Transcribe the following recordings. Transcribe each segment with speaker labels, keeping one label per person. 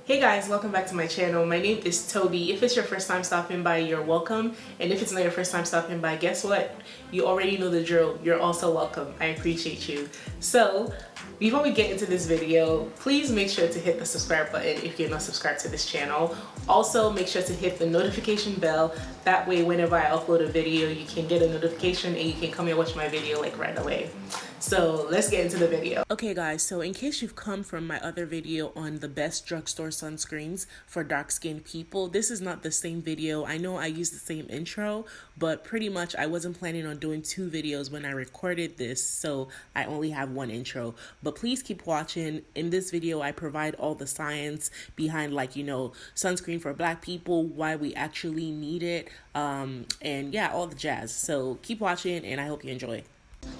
Speaker 1: Hey guys, welcome back to my channel. My name is Toby. If it's your first time stopping by, you're welcome. And if it's not your first time stopping by, guess what? You already know the drill. You're also welcome. I appreciate you. So, before we get into this video, please make sure to hit the subscribe button if you're not subscribed to this channel. Also, make sure to hit the notification bell. That way, whenever I upload a video, you can get a notification and you can come and watch my video like right away. So let's get into the video. Okay guys, so in case you've come from my other video on the best drugstore sunscreens for dark skinned people, this is not the same video. I know I used the same intro, but pretty much I wasn't planning on doing two videos when I recorded this, so I only have one intro. But please keep watching. In this video, I provide all the science behind, like, you know, sunscreen for black people, why we actually need it, and yeah, all the jazz. So keep watching and I hope you enjoy.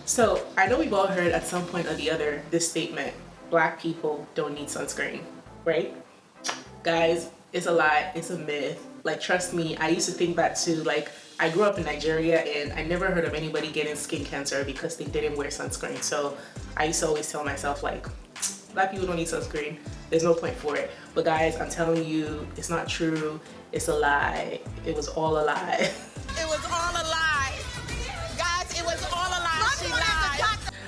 Speaker 1: So I know we've all heard at some point or the other this statement: black people don't need sunscreen, right? Guys, it's a lie, it's a myth. Like, trust me, I used to think that too. Like, I grew up in Nigeria and I never heard of anybody getting skin cancer because they didn't wear sunscreen. So I used to always tell myself, like, black people don't need sunscreen, there's no point for it. But guys, I'm telling you, it's not true, it's a lie. It was all a lie.
Speaker 2: It was all a lie. Guys, it was all a lie. She lied.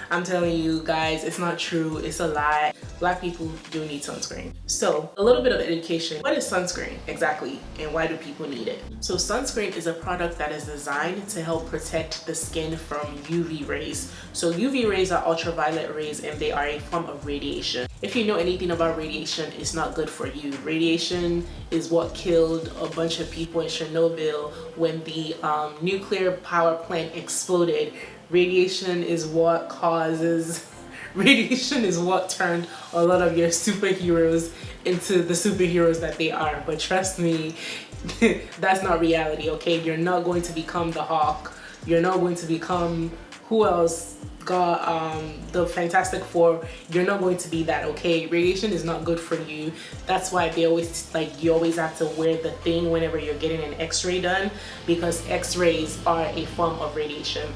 Speaker 1: I'm telling you guys, it's not true, it's a lie. Black people do need sunscreen. So, a little bit of education. What is sunscreen exactly, and why do people need it? So sunscreen is a product that is designed to help protect the skin from UV rays. So UV rays are ultraviolet rays and they are a form of radiation. If you know anything about radiation, it's not good for you. Radiation is what killed a bunch of people in Chernobyl when the nuclear power plant exploded. Radiation is what turned a lot of your superheroes into the superheroes that they are. But trust me, that's not reality, okay? You're not going to become the Hawk. You're not going to become, who else got the Fantastic Four. You're not going to be that, okay? Radiation is not good for you. That's why they always, like, you always have to wear the thing whenever you're getting an x-ray done, because x-rays are a form of radiation.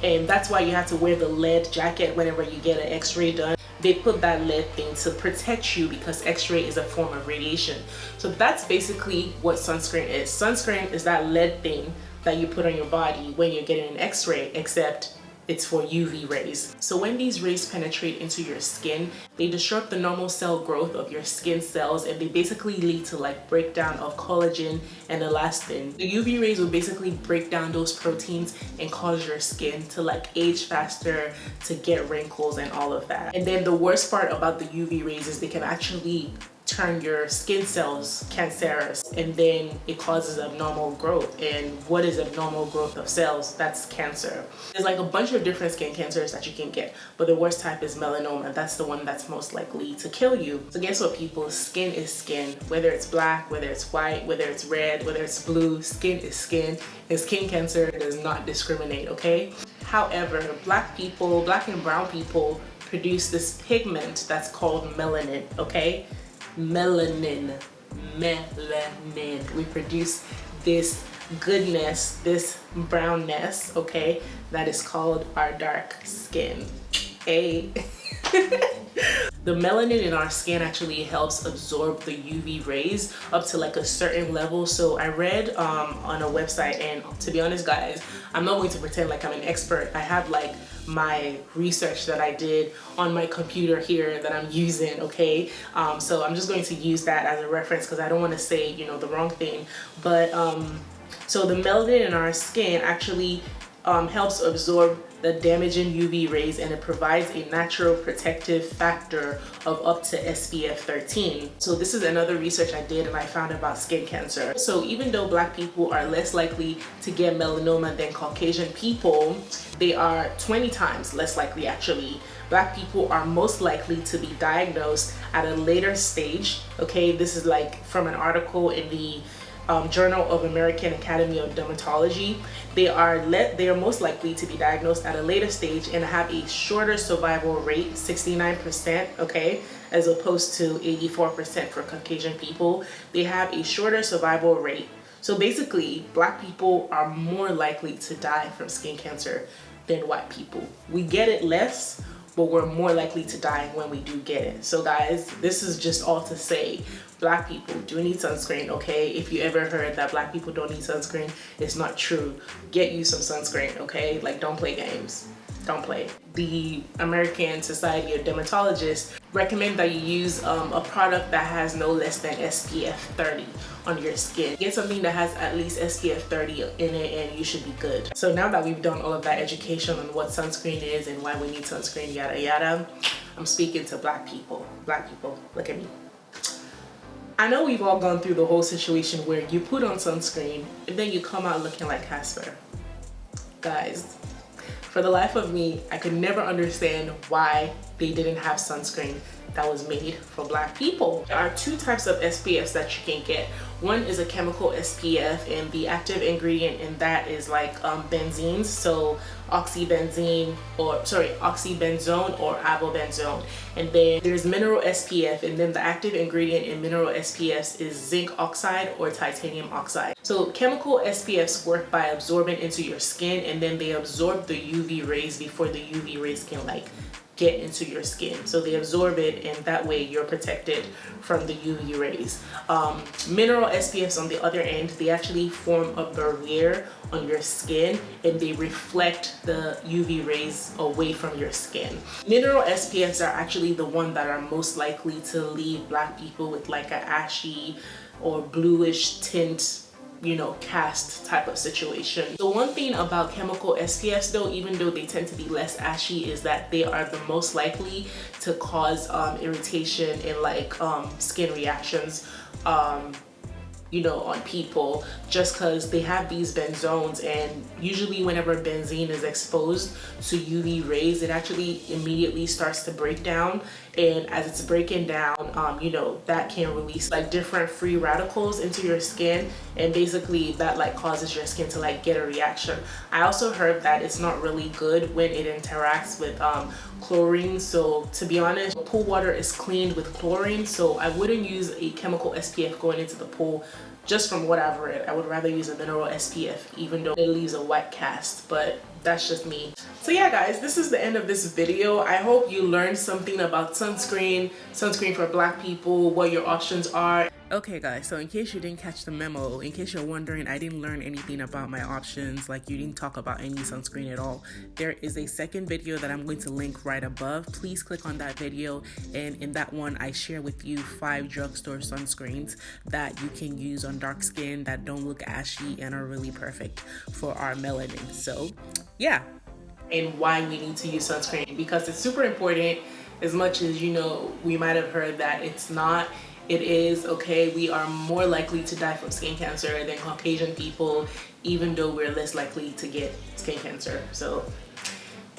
Speaker 1: And that's why you have to wear the lead jacket whenever you get an x-ray done. They put that lead thing to protect you because x-ray is a form of radiation. So that's basically what sunscreen is. Sunscreen is that lead thing that you put on your body when you're getting an x-ray, except it's for UV rays. So when these rays penetrate into your skin, they disrupt the normal cell growth of your skin cells, and they basically lead to like breakdown of collagen and elastin. The UV rays will basically break down those proteins and cause your skin to like age faster, to get wrinkles and all of that. And then the worst part about the UV rays is they can actually turn your skin cells cancerous, and then it causes abnormal growth. And what is abnormal growth of cells? That's cancer. There's like a bunch of different skin cancers that you can get, but the worst type is melanoma. That's the one that's most likely to kill you. So guess what, people? Skin is skin. Whether it's black, whether it's white, whether it's red, whether it's blue, skin is skin, and skin cancer does not discriminate, okay? However, black and brown people produce this pigment that's called melanin, okay? Melanin. We produce this goodness, this brownness, okay, that is called our dark skin. The melanin in our skin actually helps absorb the UV rays up to like a certain level. So I read on a website, and to be honest guys, I'm not going to pretend like I'm an expert. I have like my research that I did on my computer here that I'm using, okay? So I'm just going to use that as a reference because I don't want to say, you know, the wrong thing. But so the melanin in our skin actually helps absorb the damaging UV rays, and it provides a natural protective factor of up to SPF 13. So this is another research I did and I found about skin cancer. So even though black people are less likely to get melanoma than Caucasian people, they are 20 times less likely actually. Black people are most likely to be diagnosed at a later stage, okay? This is like from an article in the Journal of American Academy of Dermatology. They are most likely to be diagnosed at a later stage and have a shorter survival rate, 69%, okay, as opposed to 84% for Caucasian people. They have a shorter survival rate. So basically, black people are more likely to die from skin cancer than white people. We get it less, but we're more likely to die when we do get it. So guys, this is just all to say, Black people do need sunscreen, okay? If you ever heard that black people don't need sunscreen, it's not true. Get you some sunscreen, okay? Like, don't play games. Don't play. The American Society of Dermatologists recommend that you use a product that has no less than SPF 30 on your skin. Get something that has at least SPF 30 in it and you should be good. So now that we've done all of that education on what sunscreen is and why we need sunscreen, yada yada, I'm speaking to black people. Black people, look at me. I know we've all gone through the whole situation where you put on sunscreen and then you come out looking like Casper. Guys, for the life of me, I could never understand why they didn't have sunscreen that was made for black people. There are two types of SPFs that you can get. One is a chemical SPF, and the active ingredient in that is like benzenes, so oxybenzone or avobenzone. And then there's mineral SPF, and then the active ingredient in mineral SPFs is zinc oxide or titanium oxide. So chemical SPFs work by absorbing into your skin, and then they absorb the UV rays before the UV rays can like get into your skin. So they absorb it, and that way you're protected from the UV rays. Mineral SPFs on the other end, they actually form a barrier on your skin and they reflect the UV rays away from your skin. Mineral SPFs are actually the one that are most likely to leave black people with like an ashy or bluish tint, you know, cast type of situation. The one thing about chemical SPFs though, even though they tend to be less ashy, is that they are the most likely to cause irritation and like skin reactions you know, on people, just because they have these benzones, and usually whenever benzene is exposed to UV rays, it actually immediately starts to break down, and as it's breaking down, you know, that can release like different free radicals into your skin, and basically that like causes your skin to like get a reaction. I also heard that it's not really good when it interacts with chlorine. So to be honest, pool water is cleaned with chlorine, so I wouldn't use a chemical SPF going into the pool. Just from what I've read, I would rather use a mineral SPF, even though it leaves a white cast, but that's just me. So yeah guys, this is the end of this video. I hope you learned something about sunscreen for black people, what your options are. Okay guys, so in case you didn't catch the memo, in case you're wondering, I didn't learn anything about my options, like you didn't talk about any sunscreen at all, there is a second video that I'm going to link right above. Please click on that video, and in that one I share with you 5 drugstore sunscreens that you can use on dark skin that don't look ashy and are really perfect for our melanin. So yeah, and why we need to use sunscreen, because it's super important. As much as, you know, we might have heard that it's not, it is. Okay, we are more likely to die from skin cancer than Caucasian people, even though we're less likely to get skin cancer. So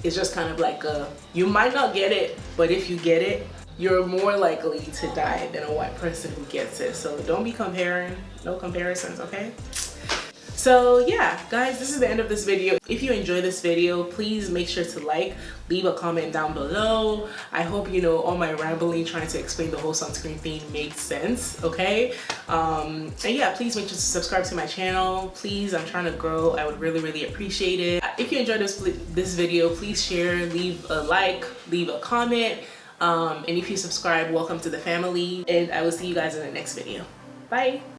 Speaker 1: it's just kind of like you might not get it, but if you get it, you're more likely to die than a white person who gets it. So don't be comparing, no comparisons, okay? So yeah guys, this is the end of this video. If you enjoyed this video, please make sure to like, leave a comment down below. I hope, you know, all my rambling trying to explain the whole sunscreen thing made sense, okay? And yeah, please make sure to subscribe to my channel. Please, I'm trying to grow. I would really appreciate it. If you enjoyed this video, please share, leave a like, leave a comment, and if you subscribe, welcome to the family, and I will see you guys in the next video. Bye.